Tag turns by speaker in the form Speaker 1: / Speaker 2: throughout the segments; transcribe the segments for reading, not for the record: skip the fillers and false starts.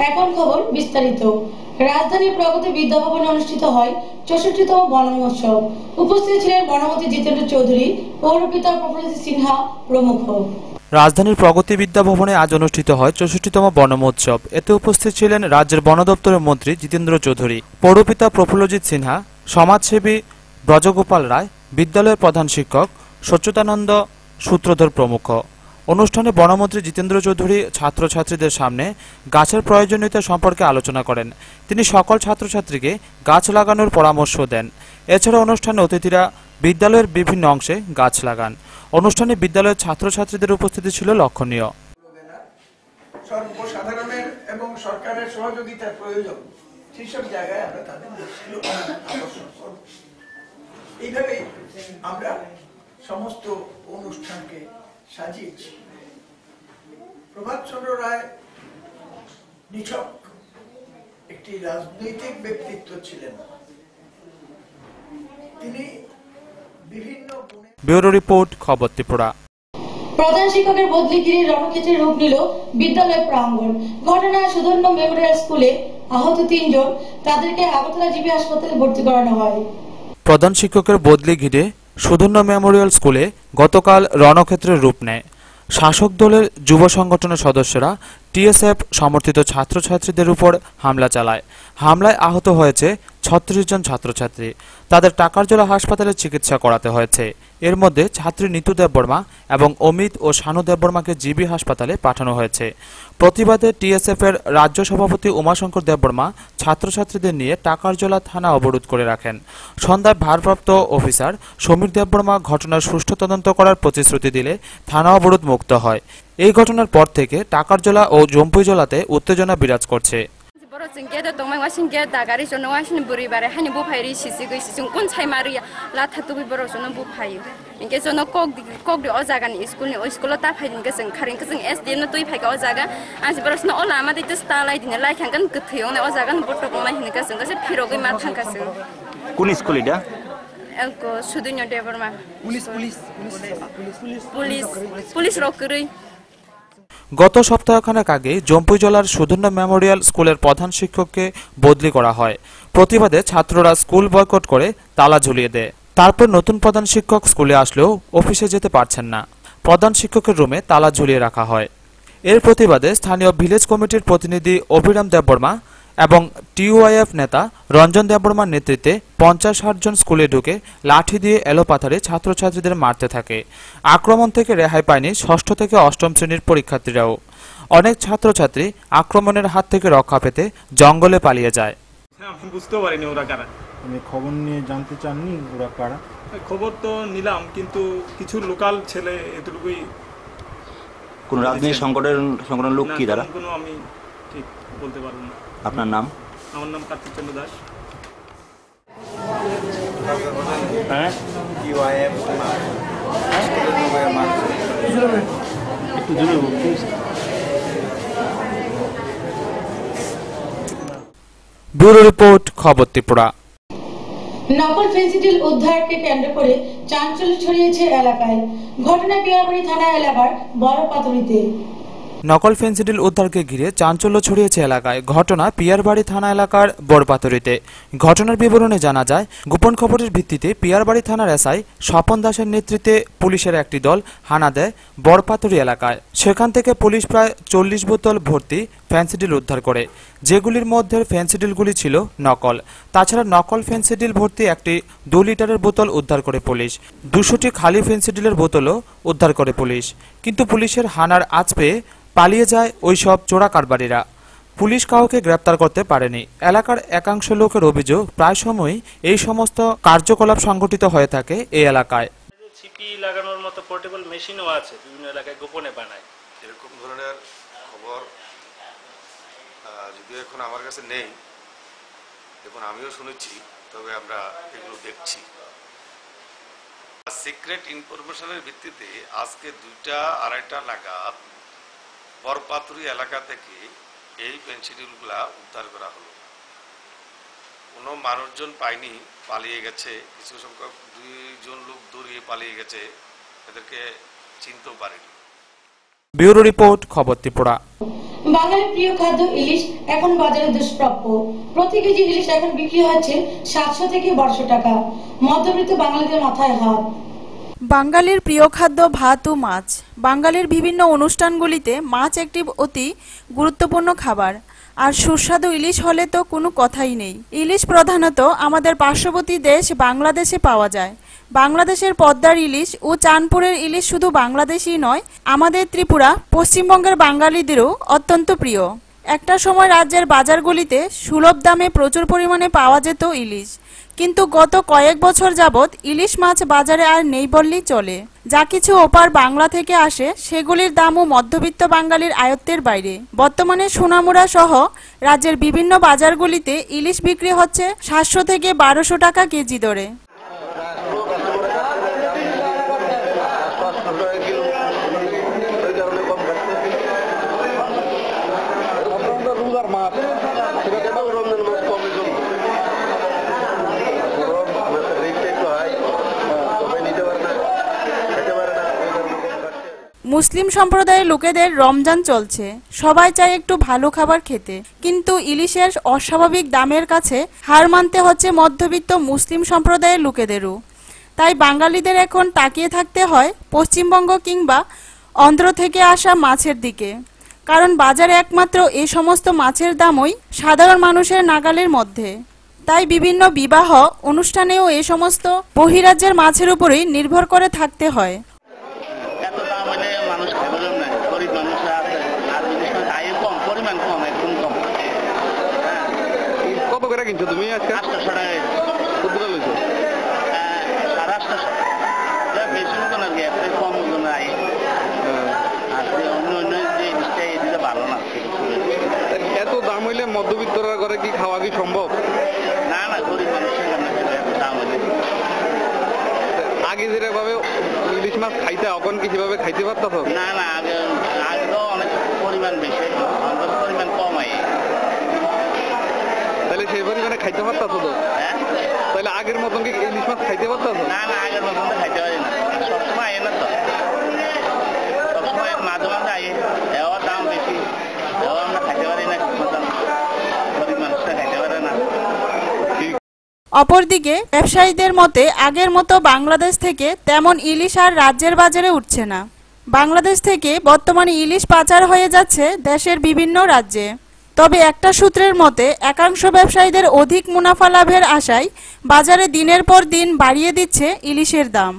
Speaker 1: এখন খবর বিস্তারিত। রাজধানীর প্রগতি বিদ্যাভবনে অনুষ্ঠিত হয় ৬৪তম বনমহোৎসব। উপস্থিত ছিলেন বনমন্ত্রী জিতেন্দ্র চৌধুরী, পৌরপিতা প্রফুল্লজিৎ সিনহা প্রমুখ।
Speaker 2: রাজধানীর প্রগতি বিদ্যাভবনে আজ অনুষ্ঠিত হয় ৬৪তম বনমহোৎসব। এতে উপস্থিত ছিলেন রাজ্যের বন দপ্তরের মন্ত্রী জিতেন্দ্র চৌধুরী, পৌরপিতা প্রফুল্লজিৎ সিনহা, সমাজসেবী ব্রজগোপাল রায়, বিদ্যালয়ের প্রধান শিক্ষক সচ্যুতানন্দ সূত্রধর প্রমুখ। অনুষ্ঠানে বনমন্ত্রী জিতেন্দ্র চৌধুরী ছাত্রছাত্রীদের সামনে গাছের প্রয়োজনীয়তা সম্পর্কে আলোচনা করেন। তিনি সকল ছাত্রছাত্রীকে গাছ লাগানোর পরামর্শ দেন। এছাড়া অনুষ্ঠানে অতিথিরা বিদ্যালয়ের বিভিন্ন অংশে গাছ লাগান। অনুষ্ঠানে বিদ্যালয়ের ছাত্রছাত্রীদের উপস্থিতি ছিল লক্ষণীয়।
Speaker 3: সর্বসাধারণের এবং সরকারের সহযোগিতার প্রয়োজন সেসব জায়গায় আমরা তাদের আকর্ষণ করব। এইভাবে আমরা সমস্ত অনুষ্ঠানকে সাজিয়েছি। প্রভাতচন্দ্র রায় নিছক একটি রাজনৈতিক ব্যক্তিত্ব ছিলেন। তিনি বিভিন্ন
Speaker 2: ব্যুরো রিপোর্ট, খবর ত্রিপুরা।
Speaker 1: প্রধান শিক্ষকের বদলি ঘিরে রণক্ষেত্রের রূপ নিল বিদ্যালয় প্রাঙ্গণ। ঘটনায় সুধন্য মেমোরিয়াল স্কুলে আহত ৩ জন, তাদেরকে আগরতলা জিবি হাসপাতালে ভর্তি করানো হয়।
Speaker 2: প্রধান শিক্ষকের বদলি ঘিরে সুধন্য মেমোরিয়াল স্কুলে গতকাল রণক্ষেত্রের রূপ নেয়। শাসক দলের যুব সংগঠনের সদস্যরা টিএসএফ সমর্থিত ছাত্রছাত্রীদের উপর হামলা চালায়। হামলায় আহত হয়েছে ৩৬ জন ছাত্রছাত্রী। তাদের টাকারজলা হাসপাতালে চিকিৎসা করাতে হয়েছে। এর মধ্যে ছাত্রী নিতু দেববর্মা এবং অমিত ও শানু দেববর্মাকে জিবি হাসপাতালে পাঠানো হয়েছে। প্রতিবাদে টিএসএফ এর রাজ্য সভাপতি উমাশঙ্কর দেববর্মা ছাত্রছাত্রীদের নিয়ে টাকারজলা থানা অবরোধ করে রাখেন। সন্ধ্যায় ভারপ্রাপ্ত অফিসার সমীর দেববর্মা ঘটনার সুষ্ঠু তদন্ত করার প্রতিশ্রুতি দিলে থানা অবরোধ মুক্ত হয়। এই ঘটনার পর থেকে টাকারজলা ও জম্পুইজলাতে উত্তেজনা বিরাজ করছে।
Speaker 4: Singkeda tong mang singkeda dagari sono wasin buri bare hani bu phairi sisi goi sisi kun chai maria la thatu bi boro sono bu phai inke sono kok di ojaga ni school ni school ta phai din ke sing kharing ke sing sd no tui phai ka ojaga as boro sono ola ma de sta lai din lai khang kan kthiyong ne ojaga no boto mai hin ke sing ke phiro goi ma thang ka sing
Speaker 5: কোন school এটা?
Speaker 4: elko sudunyo deborma police রকরই।
Speaker 2: গত সপ্তাহখানেক আগে জম্পুইজলার Sudhanya Memorial স্কুলের প্রধান শিক্ষককে বদলি করা হয়। প্রতিবাদে ছাত্ররা স্কুল বয়কট করে তালা ঝুলিয়ে দেয়। তারপর নতুন প্রধান শিক্ষক স্কুলে আসলেও অফিসে যেতে পারছেন না। প্রধান শিক্ষকের রুমে তালা ঝুলিয়ে রাখা হয়। এর প্রতিবাদে স্থানীয় ভিলেজ কমিটির প্রতিনিধি অভিরাম দেববর্মা এবং টিওআইএফ নেতা রঞ্জন দেববর্মার নেতৃত্বে ৫০-৬০ জন স্কুলে ঢুকে লাঠি দিয়ে এলোপাথাড়ি ছাত্রছাত্রীদের মারতে থাকে। আক্রমণ থেকে রেহাই পায়নি ষষ্ঠ থেকে অষ্টম শ্রেণীর পরীক্ষার্থীরাও। অনেক ছাত্রছাত্রী আক্রমণের হাত থেকে রক্ষা পেতে জঙ্গলে পালিয়ে যায়।
Speaker 6: আমি বুঝতে পারিনি ওরা কারা।
Speaker 7: আমি খবর নিয়ে জানতে চাননি ওরা কারা?
Speaker 6: খবর তো নিলাম, কিন্তু কিছু লোকাল ছেলে এতটুকুই।
Speaker 5: কোন রাজনৈতিক সংগঠনের লোক কি তারা?
Speaker 6: কোনো আমি ঠিক বলতে পারবো না।
Speaker 5: আপনার নাম?
Speaker 6: আমার নাম কার্তিক চন্দ্র দাস।
Speaker 2: ব্যুরো রিপোর্ট, খবর ত্রিপুরা।
Speaker 1: নকল ফেন্সিডিল উদ্ধারকে কেন্দ্র করে চাঞ্চল্য ছড়িয়েছে এলাকায়। ঘটনা পিয়ারবাড়ি থানা এলাকার বড় পাতুরিতে।
Speaker 2: নকল ফেন্সিডিল উদ্ধারকে ঘিরে চাঞ্চল্য ছড়িয়েছে এলাকায়। ঘটনা পিয়ারবাড়ি থানা এলাকার বড়পাতুরিতে। ঘটনার বিবরণে জানা যায়, গোপন খবরের ভিত্তিতে পিয়ারবাড়ি থানার এসআই স্বপন দাসের নেতৃত্বে পুলিশের একটি দল হানা দেয় বড়পাতুরি এলাকায়। সেখান থেকে পুলিশ প্রায় ৪০ বোতল ভর্তি ফেন্সিডিল উদ্ধার করে, যেগুলির মধ্যে ফেন্সিডিলগুলি ছিল নকল। তাছাড়া নকল ফেন্সিডিল ভর্তি একটি ২ লিটারের বোতল উদ্ধার করে পুলিশ। ২০০টি খালি ফেন্সিডিলের বোতলও উদ্ধার করে পুলিশ। কিন্তু পুলিশের হানার আঁচ পেয়ে পালিয়ে যায় ওই সব চোরা কারবারিরা। পুলিশ কাউকে গ্রেপ্তার করতে পারেনি। এলাকার একাংশ লোকের অভিযোগ, প্রায় সময়ই এই সমস্ত কার্যকলাপ সংঘটিত হয়ে থাকে এই এলাকায়।
Speaker 6: ছিপি লাগানোর মতো পোর্টেবল মেশিনও আছে, বিভিন্ন এলাকায় গোপনে বানায়।
Speaker 8: এরকম ধরনের খবর যদিও এখন আমার কাছে নেই, এখন আমিও শুনেছি, তবে আমরা এগুলো দেখছি। সিক্রেট ইনফরমেশনের ভিত্তিতে আজকে ২টা-২.৫টা নাগাদ বড়পাতুরি এলাকা থেকে এই পেন্সিডিলগুলা উদ্ধার করা হলো। কোনো মানুষজন পায়নি, পালিয়ে গেছে। কিছু সংখ্যক ২ জন লোক দৌড়িয়ে পালিয়ে গেছে, এদেরকে চিনতেও পারেনি।
Speaker 2: ব্যুরো রিপোর্ট, খবর ত্রিপুরা।
Speaker 1: বাঙালির প্রিয় খাদ্য ইলিশ এখন বাজারে দুষ্প্রাপ্য। প্রতি কেজি ইলিশ এখন বিক্রি হচ্ছে 700 থেকে 1200 টাকা। মধ্যবিত্ত বাঙালিদের মাথায় হাত।
Speaker 9: বাঙালির প্রিয় খাদ্য ভাত ও মাছ। বাঙালির বিভিন্ন অনুষ্ঠানগুলিতে মাছ একটি অতি গুরুত্বপূর্ণ খাবার, আর সুস্বাদু ইলিশ হলে তো কোনো কথাই নেই। ইলিশ প্রধানত আমাদের পার্শ্ববর্তী দেশ বাংলাদেশে পাওয়া যায়। বাংলাদেশের পদ্মার ইলিশ ও চাঁদপুরের ইলিশ শুধু বাংলাদেশই নয়, আমাদের ত্রিপুরা, পশ্চিমবঙ্গের বাঙালিদেরও অত্যন্ত প্রিয়। একটা সময় রাজ্যের বাজারগুলিতে সুলভ দামে প্রচুর পরিমাণে পাওয়া যেত ইলিশ, কিন্তু গত কয়েক বছর যাবৎ ইলিশ মাছ বাজারে আর নেই বললেই চলে। যা কিছু ওপার বাংলা থেকে আসে সেগুলির দামও মধ্যবিত্ত বাঙালির আয়ত্তের বাইরে। বর্তমানে সোনামুড়া সহ রাজ্যের বিভিন্ন বাজারগুলিতে ইলিশ বিক্রি হচ্ছে 700 থেকে 1200 টাকা কেজি দরে। মুসলিম সম্প্রদায়ের লোকেদের রমজান চলছে, সবাই চায় একটু ভালো খাবার খেতে, কিন্তু ইলিশের অস্বাভাবিক দামের কাছে হার মানতে হচ্ছে মধ্যবিত্ত মুসলিম সম্প্রদায়ের লোকেদেরও। তাই বাঙালিদের এখন তাকিয়ে থাকতে হয় পশ্চিমবঙ্গ কিংবা অন্ধ্র থেকে আসা মাছের দিকে, কারণ বাজারে একমাত্র এই সমস্ত মাছের দামই সাধারণ মানুষের নাগালের মধ্যে। তাই বিভিন্ন বিবাহ অনুষ্ঠানেও এই সমস্ত বহিরাজ্যের মাছের উপরেই নির্ভর করে থাকতে হয়।
Speaker 10: কত করে কিনছো তুমি আজকে? 800 টাকা। কত করে লইছো? 850 বেশি মতো না, কম মতো নাই। আর অন্য যে জিনিসটা এই দিকে ভালো না। এত দাম হইলে মধ্যবিত্তরা করে কি খাওয়া কি সম্ভব? না না, গরিব মানুষের দাম হইলে। আগে যেভাবে ইলিশ মাছ খাইতে, এখন কি সেভাবে খাইতে পারতো? না না, আগে তো অনেক পরিমাণ বেশি, পরিমাণ কম হয়। তাহলে সেই পরিমাণে খাইতে পারতো তো? হ্যাঁ, তাহলে আগের মতন কি ইলিশ মাছ খাইতে পারতো? না না, আগের মতন তো খাইতে পারি না। সবসময় আয় না তো, সবসময় মাঝে মাঝে আয়, এও দাম বেশি, এও আমরা খাইতে পারি না, গরিব মানুষটা খাইতে পারে না।
Speaker 9: অপরদিকে ব্যবসায়ীদের মতে আগের মতো বাংলাদেশ থেকে তেমন ইলিশ আর রাজ্যের বাজারে উঠছে না। বাংলাদেশ থেকে বর্তমানে ইলিশ পাচার হয়ে যাচ্ছে দেশের বিভিন্ন রাজ্যে। তবে একটা সূত্রের মতে একাংশ ব্যবসায়ীদের অধিক মুনাফা লাভের আশায় বাজারে দিনের পর দিন বাড়িয়ে দিচ্ছে ইলিশের দাম।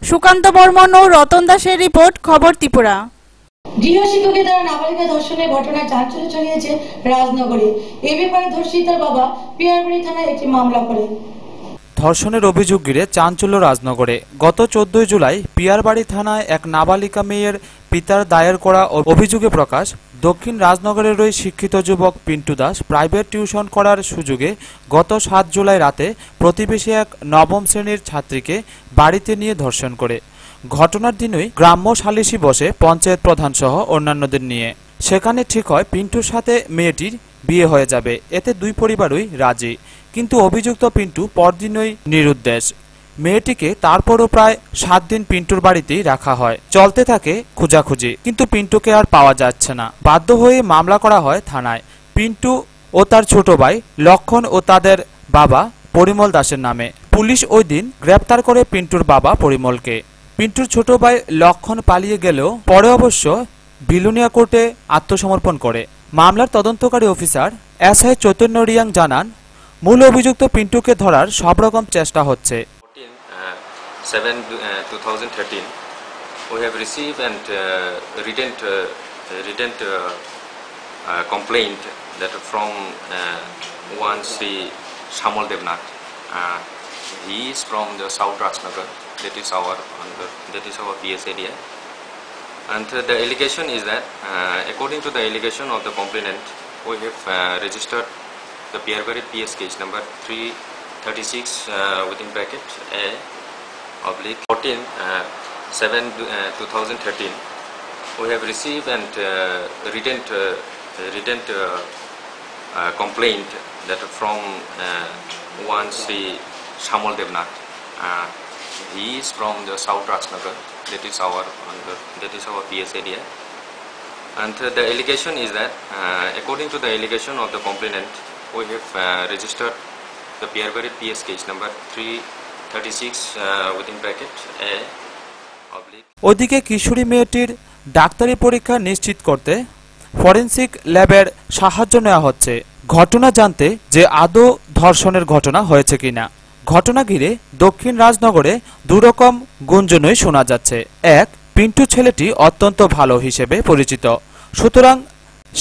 Speaker 9: সুকান্ত বর্মন ও রতন দাসের রিপোর্ট, খবর ত্রিপুরা।
Speaker 1: গৃহ শিক্ষকের দ্বারা নাবালিকা ধর্ষণের ঘটনায় চাঞ্চল্য ছড়িয়েছে রাজনগরে। এ ব্যাপারে ধর্ষিতার বাবা পিয়ারবাড়ি থানায় একটি মামলা করে।
Speaker 2: ধর্ষণের অভিযোগ ঘিরে চাঞ্চল্য রাজনগরে। গত 14 জুলাই পিয়ারবাড়ি থানায় এক নাবালিকা মেয়ের পিতার দায়ের করা অভিযোগে প্রকাশ, দক্ষিণ রাজনগরের ওই শিক্ষিত যুবক পিন্টু দাস প্রাইভেট টিউশন করার সুযোগে গত 7 জুলাই রাতে প্রতিবেশী এক নবম শ্রেণীর ছাত্রীকে বাড়িতে নিয়ে ধর্ষণ করে। ঘটনার দিনই গ্রাম্য সালিশি বসে পঞ্চায়েত প্রধান সহ অন্যান্যদের নিয়ে। সেখানে ঠিক হয় পিন্টুর সাথে মেয়েটির বিয়ে হয়ে যাবে। এতে দুই পরিবারই রাজি, কিন্তু অভিযুক্ত পিন্টু পরদিনই নিরুদ্দেশ। মেয়েটিকে তারপরও প্রায় 7 দিন পিন্টুর বাড়িতেই রাখা হয়। চলতে থাকে খোঁজাখুঁজি, কিন্তু পিন্টুকে আর পাওয়া যাচ্ছে না। বাধ্য হয়ে মামলা করা হয় থানায় পিন্টু ও তার ছোট ভাই লক্ষণ ও তাদের বাবা পরিমল দাসের নামে। পুলিশ ওই দিন গ্রেপ্তার করে পিন্টুর বাবা পরিমলকে। পিন্টুর ছোট ভাই লক্ষণ পালিয়ে গেলেও পরে অবশ্য বিলুনিয়া কোর্টে আত্মসমর্পণ করে। মামলার তদন্তকারী অফিসার এসআই চৈতন্য রিয়াং জানান, মূল অভিযুক্ত পিন্টুকে ধরার সব রকম চেষ্টা হচ্ছে।
Speaker 11: 7/2013 we have received and written complaint that from one Sri Shamal Devnath He is from the South Rajnagar. That is our PS area. And the allegation is that, according to the allegation of the complainant, we have registered the Pierbari PS case number 336 within bracket A oblique 14/7/2013. We have received and written complaint that from one Sri Shamal Devnath. He is from the South Rajnagar. That is our PS area. And the allegation is that, according to the allegation of the complainant, we have registered the Pierbari PS case number 336 within bracket A oblique.
Speaker 2: ওদিকে কিশোরী মেয়েটির ডাক্তারি পরীক্ষা নিশ্চিত করতে forensic ল্যাবের সাহায্য নেওয়া হচ্ছে ঘটনা জানতে যে আদৌ ধর্ষণের ঘটনা হয়েছে কিনা। ঘটনা ঘিরে দক্ষিণ রাজনগরে দুরকম গুঞ্জনই শোনা যাচ্ছে। এক, পিন্টু ছেলেটি অত্যন্ত ভালো হিসেবে পরিচিত, সুতরাং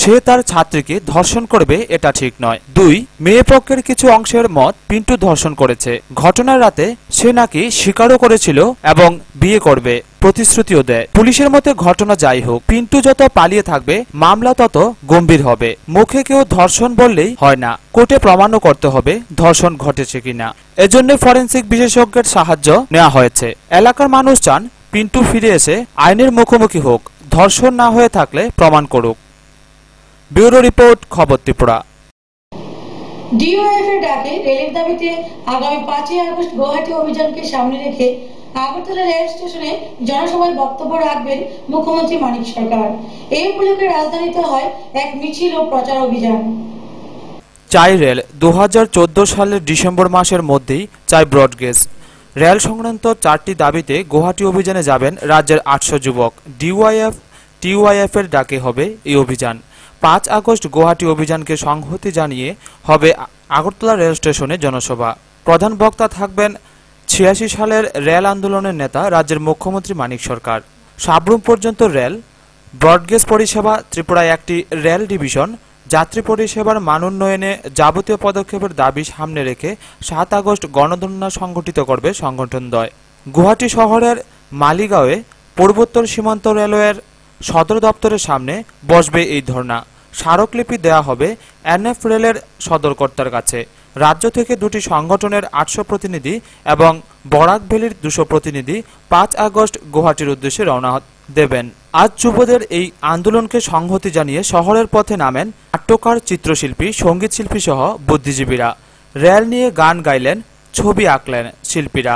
Speaker 2: সে তার ছাত্রীকে ধর্ষণ করবে এটা ঠিক নয়। দুই, মেয়ে পক্ষের কিছু অংশের মত পিন্টু ধর্ষণ করেছে। ঘটনার রাতে সে নাকি স্বীকারও করেছিল এবং বিয়ে করবে প্রতিশ্রুতিও দেয়। পুলিশের মতে ঘটনা যাই হোক, পিন্টু যত পালিয়ে থাকবে মামলা তত গম্ভীর হবে। মুখে কেউ ধর্ষণ বললেই হয় না, কোর্টে প্রমাণও করতে হবে ধর্ষণ ঘটেছে কিনা। এজন্য ফরেনসিক বিশেষজ্ঞের সাহায্য নেওয়া হয়েছে। এলাকার মানুষ চান পিন্টু ফিরে এসে আইনের মুখোমুখি হোক, ধর্ষণ না হয়ে থাকলে প্রমাণ করুক। ব্যুরো রিপোর্ট, খবর ত্রিপুরা।
Speaker 1: ডিওএফ এর ডাকে রেলের দাবিতে আগামী 5ই আগস্ট গুয়াহাটি অভিযানকে সামনে রেখে আগরতলা রেল স্টেশনে জনসভায় বক্তব্য রাখবেন মুখ্যমন্ত্রী মানিক সরকার। এই উপলক্ষে রাজধানীতে হয় এক মিছিল ও প্রচার অভিযান।
Speaker 2: চাই রেল 2014 সালের ডিসেম্বর মাসের মধ্যেই চাই ব্রডগেজ। রেল সংক্রান্ত 4টি দাবিতে গুয়াহাটি অভিযানে যাবেন রাজ্যের 800 যুবক। টিওআইএফ এর ডাকে হবে এই অভিযান। 5 আগস্ট গুয়াহাটি অভিযানকে সংহতি জানিয়ে হবে আগরতলা রেল স্টেশনে জনসভা। প্রধান বক্তা থাকবেন 86 সালের রেল আন্দোলনের নেতা রাজ্যের মুখ্যমন্ত্রী মানিক সরকার। সাবরুম পর্যন্ত রেল ব্রডগেজ পরিষেবা ত্রিপুরায় একটি রেল ডিভিশন যাত্রী পরিষেবার মান উন্নয়নে যাবতীয় পদক্ষেপের দাবি সামনে রেখে 7 আগস্ট গণধর্ণা সংগঠিত করবে সংগঠনদ্বয়। গুয়াহাটি শহরের মালিগাঁওয়ে পূর্বোত্তর সীমান্ত রেলওয়ের সদর দপ্তরের সামনে বসবে এই ধর্ণা। স্মারকলিপি দেয়া হবে এনএফ রেলের সদরকর্তার কাছে। রাজ্য থেকে 2টি সংগঠনের 800 প্রতিনিধি এবং বরাক ভ্যালির 200 প্রতিনিধি 5 আগস্ট গুয়াহাটির উদ্দেশ্যে রওনা দেবেন। আজ যুবদের এই আন্দোলনকে সংহতি জানিয়ে শহরের পথে নামেন নাট্যকার, চিত্রশিল্পী, সঙ্গীত শিল্পী সহ বুদ্ধিজীবীরা। রেল নিয়ে গান গাইলেন, ছবি আঁকলেন শিল্পীরা।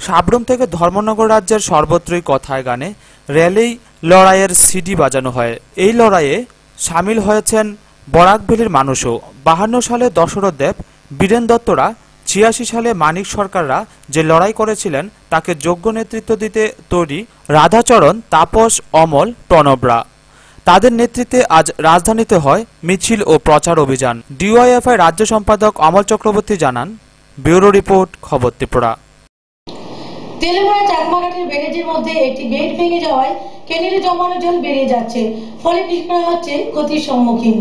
Speaker 2: সাবরুম থেকে ধর্মনগর রাজ্যের সর্বত্রই কথায় গানে রেলেই লড়াইয়ের সিডি বাজানো হয়। এই লড়াইয়ে সামিল হয়েছেন বরাক ভ্যালির মানুষও। 52 সালে দশরথ দেব, বীরেন দত্তরা, 86 সালে মানিক সরকাররা যে লড়াই করেছিলেন তাকে যোগ্য নেতৃত্ব দিতে তৈরি রাধাচরণ, তাপস, অমল, প্রণবরা। তাদের নেতৃত্বে আজ রাজধানীতে হয় মিছিল ও প্রচার অভিযান। ডিওয়াইএফআই রাজ্য সম্পাদক অমল চক্রবর্তী জানান। ব্যুরো রিপোর্ট, খবর ত্রিপুরা।
Speaker 1: তেলেঙ্গানা চাকমাঘাটের ব্যারেজের মধ্যে একটি গেট ভেঙে যাওয়ায় কেনেলে জমানো জল বেরিয়ে যাচ্ছে, ফলে কৃষকরা হচ্ছে ক্ষতির সম্মুখীন।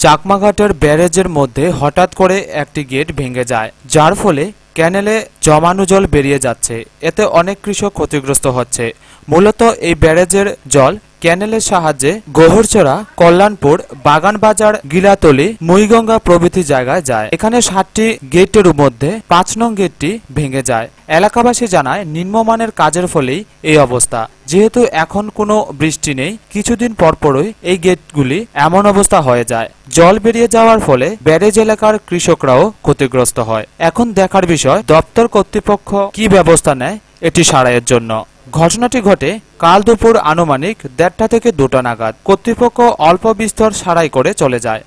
Speaker 2: চাকমাঘাটের ব্যারেজের মধ্যে হঠাৎ করে একটি গেট ভেঙে যায়, যার ফলে ক্যানেলে জমানো জল বেরিয়ে যাচ্ছে। এতে অনেক কৃষক ক্ষতিগ্রস্ত হচ্ছে। মূলত এই ব্যারেজের জল ক্যানেলের সাহায্যে গোহরচড়া, কল্যাণপুর, বাগানবাজার, গিলাতলি, মুইগঙ্গা প্রভৃতি জায়গায় যায়। এখানে 7টি গেটের মধ্যে 5 নং গেটটি ভেঙে যায়। এলাকাবাসী জানায় নিম্নমানের কাজের ফলেই এই অবস্থা। যেহেতু এখন কোনো বৃষ্টি নেই, কিছুদিন পরপরই এই গেটগুলি এমন অবস্থা হয়ে যায়। জল বেরিয়ে যাওয়ার ফলে ব্যারেজ এলাকার কৃষকরাও ক্ষতিগ্রস্ত হয়। এখন দেখার বিষয় দপ্তর কর্তৃপক্ষ কি ব্যবস্থা নেয় এটি সারাইয়ের জন্য। ঘটনাটি ঘটে কাল দুপুর আনুমানিক 1:30 থেকে 2টা নাগাদ। কর্তৃপক্ষ অল্প বিস্তর সারাই করে চলে যায়।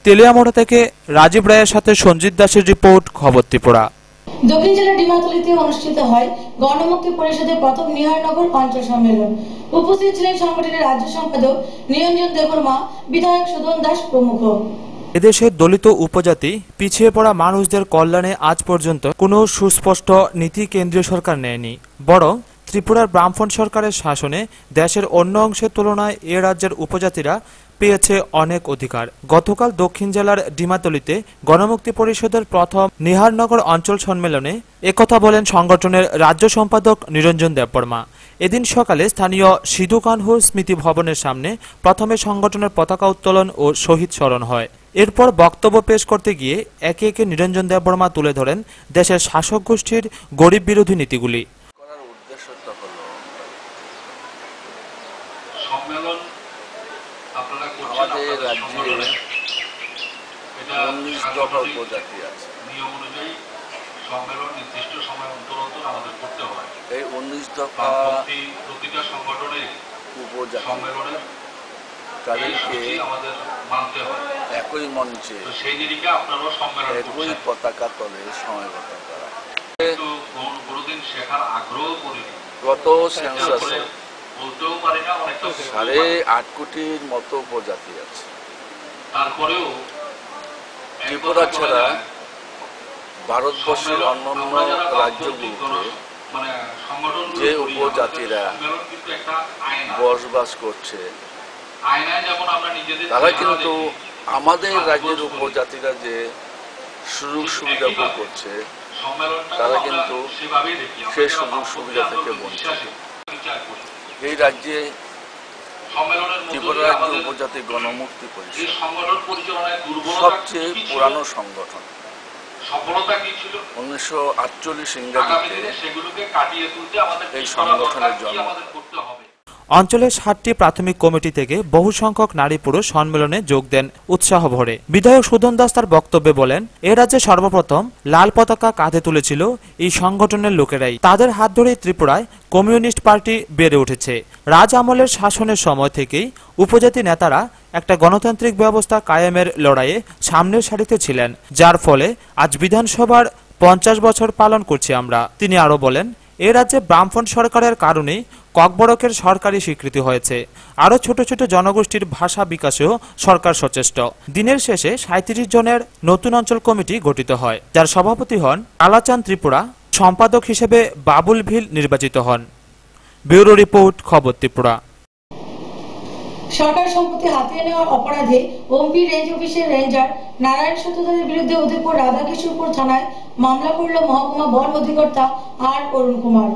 Speaker 2: তেলিয়ামোড়া থেকে রাজীব রায়ের সাথে সঞ্জিত দাসের রিপোর্ট, খবর ত্রিপুরা।
Speaker 1: দক্ষিণ জেলার ডিমাতলিতে অনুষ্ঠিত হয় গণমুক্তি পরিষদের প্রথম নিহারনগর অঞ্চল সম্মেলন। উপস্থিত ছিলেন সংগঠনের রাজ্য সম্পাদক নিরঞ্জন দেববর্মা, বিধায়ক সুদন দাস প্রমুখ।
Speaker 2: এদেশের দলিত উপজাতি পিছিয়ে পড়া মানুষদের কল্যাণে আজ পর্যন্ত কোনো সুস্পষ্ট নীতি কেন্দ্রীয় সরকার নেয়নি, বরং ত্রিপুরার বামফ্রন্ট সরকারের শাসনে দেশের অন্য অংশের তুলনায় এ রাজ্যের উপজাতিরা পেয়েছে অনেক অধিকার। গতকাল দক্ষিণ জেলার ডিমাতলিতে গণমুক্তি পরিষদের প্রথম নিহারনগর অঞ্চল সম্মেলনে একথা বলেন সংগঠনের রাজ্য সম্পাদক নিরঞ্জন দেববর্মা। এদিন সকালে স্থানীয় সিধু কানহু স্মৃতি ভবনের সামনে প্রথমে সংগঠনের পতাকা উত্তোলন ও শহীদ স্মরণ হয়। এরপর বক্তব্য পেশ করতে গিয়ে একে একে নিরঞ্জন দেববর্মা তুলে ধরেন দেশের শাসক গোষ্ঠীর গরিব বিরোধী নীতিগুলি।
Speaker 10: আমাদের রাজ্যে 19 দফা উপজাতি আছে। নিয়ম অনুযায়ী সম্মেলন নির্দিষ্ট সময় অন্তর আমাদের করতে হয়। এই 19 দফা প্রতিটা সংগঠনের উপজাতি সম্মেলনের তাদেরকে আমাদের মানতে হয়। একই মঞ্চে সেই নিরিখে আপনারাও সম্মেলন একই পতাকা তলে সমবেত করা। কিন্তু কোনোদিন শেখার আগ্রহ করিনি। গত সেন্সাসে 8.5 কোটির মতো উপজাতি আছে। তারপরেও ত্রিপুরা ছাড়া ভারতবর্ষের অন্যান্য রাজ্যগুলোতে যে উপজাতিরা বসবাস করছে তারা কিন্তু আমাদের রাজ্যের উপজাতিরা যে সুযোগ সুবিধা ভোগ করছে তারা কিন্তু সেই সুযোগ সুবিধা থেকে বঞ্চিত। এই রাজ্যে ত্রিপুরা রাজ্য উপজাতি গণমুক্তি পরিষদ সবচেয়ে পুরানো সংগঠন। 1948 ইংরেজিতে এই সংগঠনের জন্ম।
Speaker 2: অঞ্চলের 7টি প্রাথমিক কমিটি থেকে বহু সংখ্যক নারী পুরুষ সম্মেলনে যোগ দেন উৎসাহ ভরে। বিধায়ক সুধন দাস তার বক্তব্যে বলেন, এ রাজ্যে সর্বপ্রথম লাল পতাকা কাঁধে তুলেছিল এই সংগঠনের লোকেরাই। তাদের হাত ধরেই ত্রিপুরায় কমিউনিস্ট পার্টি বেড়ে উঠেছে। রাজ আমলের শাসনের সময় থেকেই উপজাতি নেতারা একটা গণতান্ত্রিক ব্যবস্থা কায়েমের লড়াইয়ে সামনের সারিতে ছিলেন, যার ফলে আজ বিধানসভার 50 বছর পালন করছি আমরা। তিনি আরো বলেন, এ রাজ্যে বামফ্রন্ট সরকারের কারণেই ককবরকের সরকারি স্বীকৃতি হয়েছে। আরো ছোট ছোট জনগোষ্ঠীর ভাষা বিকাশেও সরকার সচেষ্ট। দিনের শেষে 37 জনের নতুন অঞ্চল কমিটি গঠিত হয়, যার সভাপতি হন কালাচাঁদ ত্রিপুরা। সম্পাদক হিসেবে বাবুল ভিল নির্বাচিত হন। ব্যুরো রিপোর্ট, খবর ত্রিপুরা।
Speaker 1: সরকার সম্পত্তি হাতিয়ে নেওয়ার অপরাধে ওমপি রেঞ্জ অফিসের রেঞ্জার নারায়ণ সূত্রধরের বিরুদ্ধে উদয়পুর রাধাকিশোরপুর থানায় মামলা করল মহকুমা বন অধিকর্তা আর অরুণ কুমার।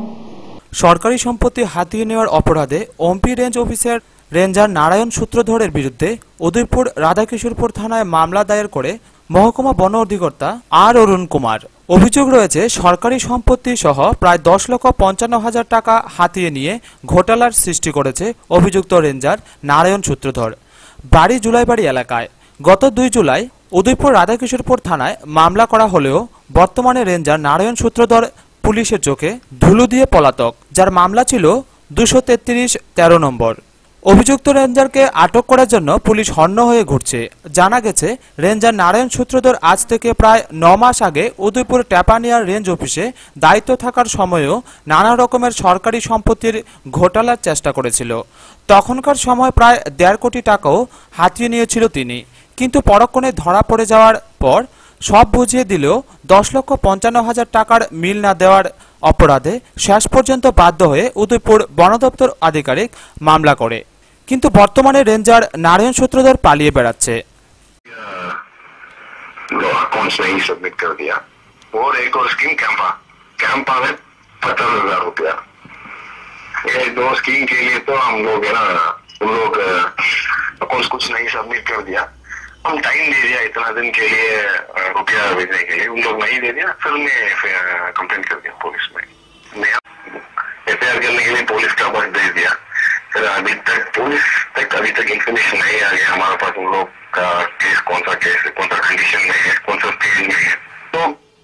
Speaker 2: সরকারি সম্পত্তি হাতিয়ে নেওয়ার অপরাধে ওমপি রেঞ্জ অফিসের রেঞ্জার নারায়ণ সূত্রধরের বিরুদ্ধে উদয়পুর রাধাকিশোরপুর থানায় মামলা দায়ের করে মহকুমা বন অধিকর্তা আর অরুণ কুমার। অভিযোগ রয়েছে, সরকারি সম্পত্তি সহ প্রায় 10,55,000 টাকা হাতিয়ে নিয়ে ঘোটালার সৃষ্টি করেছে অভিযুক্ত রেঞ্জার নারায়ণ সূত্রধর। বাড়ি জুলাইবাড়ি এলাকায়। গত 2 জুলাই উদয়পুর রাধাকিশোরপুর থানায় মামলা করা হলেও বর্তমানে রেঞ্জার নারায়ণ সূত্রধর পুলিশের চোখে ধুলো দিয়ে পলাতক, যার মামলা ছিল 233-13 নম্বর। অভিযুক্ত রেঞ্জারকে আটক করার জন্য পুলিশ হন্য হয়ে ঘুরছে। জানা গেছে, রেঞ্জার নারায়ণ সূত্রধর আজ থেকে প্রায় 9 মাস আগে উদয়পুর ট্যাপানিয়ার রেঞ্জ অফিসে দায়িত্ব থাকার সময়েও নানা রকমের সরকারি সম্পত্তির ঘোটালার চেষ্টা করেছিল। তখনকার সময় প্রায় 1.5 কোটি টাকাও হাতিয়ে নিয়েছিল তিনি, কিন্তু পরক্ষণে ধরা পড়ে যাওয়ার পর সব বুঝিয়ে দিলেও 10,55,000 টাকার মিল না দেওয়ার অপরাধে শেষ পর্যন্ত বাধ্য হয়ে উদয়পুর বন দপ্তর আধিকারিক মামলা করে। কিন্তু বর্তমানে রেঞ্জার নারায়ণ সূত্রধর পালিয়ে বেড়াচ্ছে।
Speaker 12: हम टाइम दे दिया इतना दिन के लिए रुपया भेजने के लिए, उन लोग नहीं दे दिया। फिर मैं कंप्लेंट कर दिया पुलिस में, नया एफआईआर करने के लिए पुलिस का बस भेज दिया। फिर अभी तक इंफॉर्मेशन नहीं आ गया हमारे पास उन लोग का केस कौन सा कंडीशन में है, कौन सा स्टेज में है। तो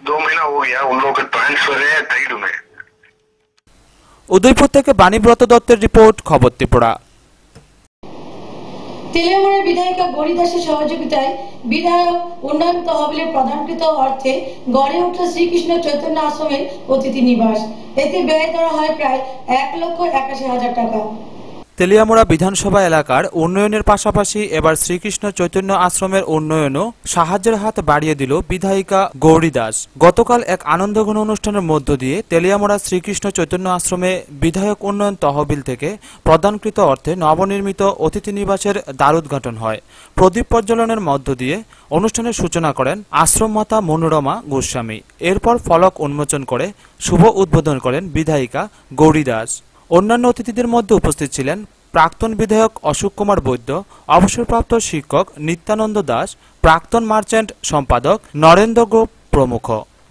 Speaker 12: 2 महीना हो गया, उन लोग का ट्रांसफर है टाइड में।
Speaker 2: উদয়পুর থেকে বাণীব্রত দত্তের রিপোর্ট, খবর ত্রিপুরা।
Speaker 1: তেলেঙ্গানার বিধায়িকা গৌরী দাসের সহযোগিতায় বিধায়ক উন্নয়ন তহবিলের প্রদানকৃত অর্থে গড়ে ওঠা শ্রীকৃষ্ণ চৈতন্য আশ্রমের অতিথি নিবাস। এতে ব্যয় ধরা হয় প্রায় 1,81,000 টাকা।
Speaker 2: তেলিয়ামুড়া বিধানসভা এলাকার উন্নয়নের পাশাপাশি এবার শ্রীকৃষ্ণ চৈতন্য আশ্রমের উন্নয়নও সাহায্যের হাত বাড়িয়ে দিল বিধায়িকা গৌরী দাস। গতকাল এক আনন্দঘন অনুষ্ঠানের মধ্য দিয়ে তেলিয়ামুড়া শ্রীকৃষ্ণ চৈতন্য আশ্রমে বিধায়ক উন্নয়ন তহবিল থেকে প্রদানকৃত অর্থে নবনির্মিত অতিথি নিবাসের দ্বারোদ্ঘাটন হয়। প্রদীপ প্রজ্বলনের মধ্য দিয়ে অনুষ্ঠানের সূচনা করেন আশ্রম মাতা মনোরমা গোস্বামী। এরপর ফলক উন্মোচন করে শুভ উদ্বোধন করেন বিধায়িকা গৌরী দাস। অন্যান্য অতিথিদের মধ্যে উপস্থিত ছিলেন প্রাক্তন বিধায়ক অশোক কুমার বৈদ্য, অবসরপ্রাপ্ত শিক্ষক নিত্যানন্দ দাস, প্রাক্তন মার্চেন্ট সম্পাদক নরেন্দ্র গোপ প্রমুখ।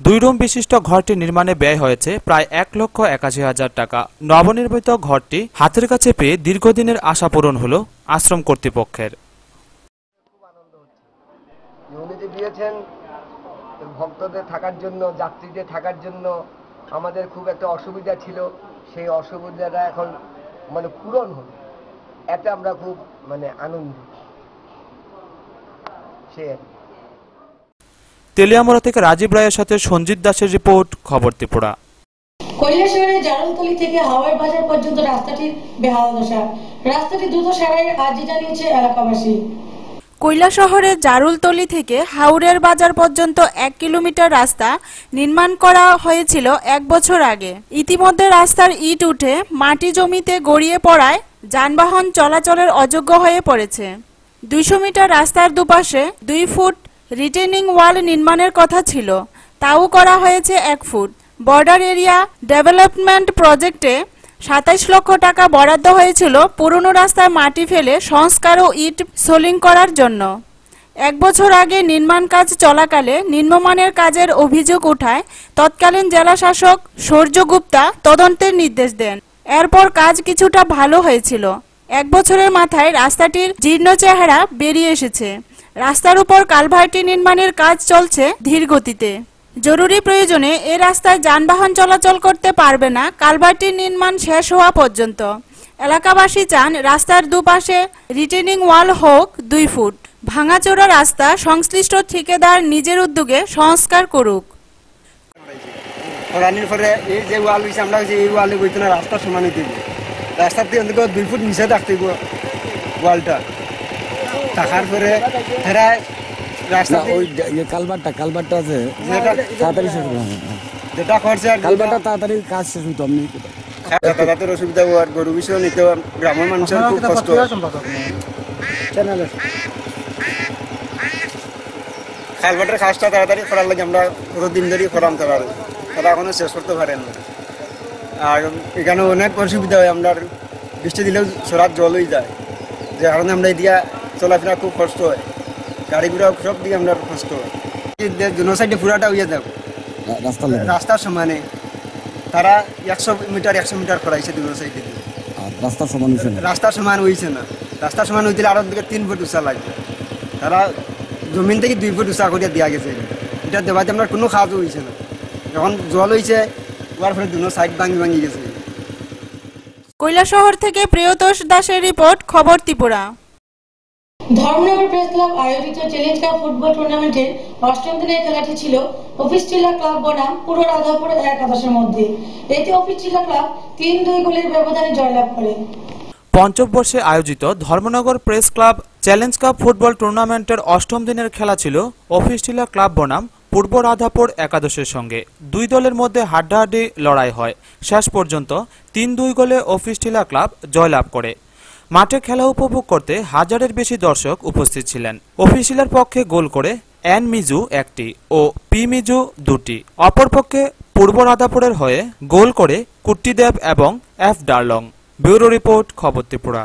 Speaker 2: 2 রুম বিশিষ্ট ঘরটি নির্মাণে ব্যয় হয়েছে প্রায় 1,81,000 টাকা। নবনির্মিত ঘরটি হাতের কাছে পেয়ে দীর্ঘদিনের আশা পূরণ হল আশ্রম কর্তৃপক্ষের।
Speaker 13: দিয়েছেন ভক্তদের থাকার জন্য, যাত্রীদের থাকার জন্য আমাদের খুব একটা অসুবিধা ছিল, সেই অসুবিধাটা এখন পূরণ হলো, এতে আমরা খুব আনন্দিত।
Speaker 2: তেলিয়ামুড়া থেকে রাজীব রায়ের সাথে সঞ্জিত দাসের রিপোর্ট, খবর ত্রিপুরা।
Speaker 1: কৈলাসহরের জারুলতলি থেকে হাওয়ার বাজার পর্যন্ত রাস্তাটির বেহাল দশা। রাস্তাটি দ্রুত সারাইয়ের আর্জি জানিয়েছে এলাকাবাসী।
Speaker 9: কৈলাসহরের জারুলতলি থেকে হাওড়ের বাজার পর্যন্ত 1 কিলোমিটার রাস্তা নির্মাণ করা হয়েছিল 1 বছর আগে। ইতিমধ্যে রাস্তার ইট উঠে মাটি জমিতে গড়িয়ে পড়ায় যানবাহন চলাচলের অযোগ্য হয়ে পড়েছে। 200 মিটার রাস্তার দুপাশে 2 ফুট রিটেনিং ওয়াল নির্মাণের কথা ছিল, তাও করা হয়েছে 1 ফুট। বর্ডার এরিয়া ডেভেলপমেন্ট প্রজেক্টে 27 লক্ষ টাকা বরাদ্দ হয়েছিল পুরনো রাস্তায় মাটি ফেলে সংস্কার ও ইট সোলিং করার জন্য। 1 বছর আগে নির্মাণ কাজ চলাকালে নিম্নমানের কাজের অভিযোগ উঠায় তৎকালীন জেলা শাসক সূর্য গুপ্তা তদন্তের নির্দেশ দেন। এরপর কাজ কিছুটা ভালো হয়েছিল। 1 বছরের মাথায় রাস্তাটির জীর্ণ চেহারা বেরিয়ে এসেছে। রাস্তার উপর কালভার্টি নির্মাণের কাজ চলছে ধীর গতিতে। জরুরি প্রয়োজনে এ রাস্তায় যানবাহন চলাচল করতে পারবে না কালভার্টির নির্মাণ শেষ হওয়া পর্যন্ত। এলাকাবাসী চান রাস্তার দুপাশে রিটেনিং ওয়াল হোক 2 ফুট। ভাঙাচোরা রাস্তা সংশ্লিষ্ট ঠিকাদার নিজের উদ্যোগে সংস্কার করুক।
Speaker 13: এই যে ওয়াল হয়েছে, আমরা এই ওয়ালে বইতে না, রাস্তা সমান হইতে রাস্তার থেকে অন্তত 2 ফুট নিচে থাকতে ওয়ালটা থাকার পরে রাস্তা ওই কালভারটা আছে তাড়াতাড়ি শেষ হবে, যেটা খরচা কালভারটা তাড়াতাড়ি কাজ শেষ হইতো। আপনি যাতায়াতের অসুবিধা হওয়ার, গরু বিষয় নিতে গ্রামের মানুষের খুব কষ্ট। কালভারটার কাজটা তাড়াতাড়ি করার লাগে আমরা কতদিন ধরে করাম, তারা এখনো শেষ করতে পারেন না। আর এখানে অনেক অসুবিধা হয়, আমরা বৃষ্টি দিলেও সরাত জল হয়ে যায়, যে কারণে আমরা এদিকে চলাফেরা খুব কষ্ট হয়। গাড়ি ঘোড়া সব দিকে আমরা কষ্ট হয়। দুনো সাইডে পুরাটা হয়ে যাবে রাস্তার সমানে। তারা 100 মিটার করাইছে দুনো সাইডে, রাস্তার সমান হয়েছে না। রাস্তার সমান হইতে আরো দিকে 3 ফুট উঁচা লাগবে। তারা জমিন থেকে 2 ফুট উঁচা করিয়া দেওয়া গেছে, এটা দেওয়াতে আমরা কোনো কাজও হয়েছে না। যখন জল হয়েছে ওর ফলে দুনো সাইড ভাঙি গেছে।
Speaker 9: কৈলাসহর থেকে প্রিয়তোষ দাসের রিপোর্ট, খবর ত্রিপুরা।
Speaker 1: ধর্মনগর প্রেস ক্লাব আয়োজিত চ্যালেঞ্জ কাপ ফুটবল টুর্নামেন্টের 8ম দিনের খেলাটি ছিল অফিস টিলা ক্লাব বনাম পূর্ব রাধাপুর একাদশের মধ্যে। এতে অফিস টিলা ক্লাব 3-2 গোলের ব্যবধানে জয়লাভ করে।
Speaker 2: পঞ্চম বর্ষে আয়োজিত Dharmanagar press club challenge cup football টুর্নামেন্টের 8ম দিনের খেলা ছিল অফিস টিলা ক্লাব বনাম পূর্ব রাধাপুর একাদশের সঙ্গে। 2 দলের মধ্যে হাড্ডাহাড্ডি লড়াই হয়। শেষ পর্যন্ত 3-2 গোলে অফিস টিলা ক্লাব জয়লাভ করে। মাঠে খেলা উপভোগ করতে 1000-এর বেশি দর্শক উপস্থিত ছিলেন। অফিসিয়ালের পক্ষে গোল করে এন মিজু 1টি ও পি মিজু 2টি। অপরপক্ষে পূর্ব রাধাপুরের হয়ে গোল করে কুট্টিদেব এবং এফ ডার্লং। ব্যুরো রিপোর্ট, খবর ত্রিপুরা।